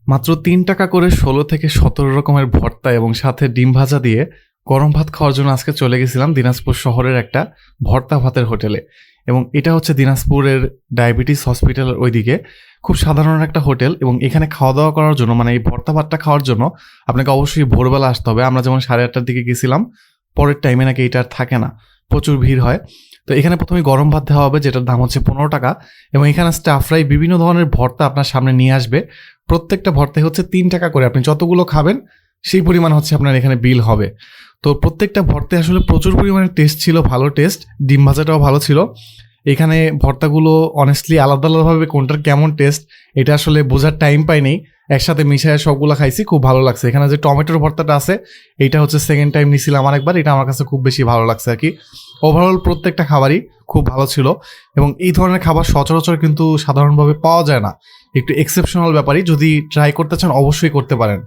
মাত্র ৩ টাকা করে ১৬ থেকে ১৭ রকমের ভর্তা এবং সাথে ডিম ভাজা দিয়ে গরম ভাত খাওয়ার জন্য আজকে চলে গেছিলাম দিনাজপুর শহরের একটা ভর্তা ভাতের হোটেলে। এবং এটা হচ্ছে দিনাজপুরের ডায়াবেটিস হসপিটালের ওইদিকে খুব সাধারণ একটা হোটেল। এবং এখানে খাওয়া দাওয়া করার জন্য মানে এই ভর্তা ভাতটা খাওয়ার জন্য আপনাকে অবশ্যই ভোরবেলা আসতে হবে। আমরা যেমন 8:30টার দিকে গেছিলাম, পরের টাইমে নাকি এটা আর থাকে না, প্রচুর ভিড় হয়। তো এখানে প্রথমে গরম ভাত দেওয়া হবে, যেটার দাম হচ্ছে 15 টাকা। এবং এখানে স্টাফরাই বিভিন্ন ধরনের ভর্তা আপনার সামনে নিয়ে আসবে। প্রত্যেকটা ভর্তায় হচ্ছে 3 টাকা করে, আপনি যতগুলো খাবেন সেই পরিমাণ হচ্ছে আপনার এখানে বিল হবে। তো প্রত্যেকটা ভর্তায় আসলে প্রচুর পরিমাণে টেস্ট ছিল, ভালো টেস্ট। ডিম ভাজাটাও ভালো ছিল। এখানে ভর্তাগুলো অনেস্টলি আলাদা আলাদাভাবে কোনটার কেমন টেস্ট এটা আসলে বোঝার টাইম পাইনি, একসাথে মিশিয়ে সবগুলো খাইছি, খুব ভালো লাগছে। এখানে যে টমেটোর ভর্তাটা আছে এইটা হচ্ছে সেকেন্ড টাইম নিছিলাম আরেকবার, এটা আমার কাছে খুব বেশি ভালো লাগছে আর কি। ওভারঅল প্রত্যেকটা খাবারই খুব ভালো ছিল। এবং এই ধরনের খাবার সচরাচর কিন্তু সাধারণভাবে পাওয়া যায় না, একটু এক্সেপশনাল ব্যাপারই। যদি ট্রাই করতে চান অবশ্যই করতে পারেন।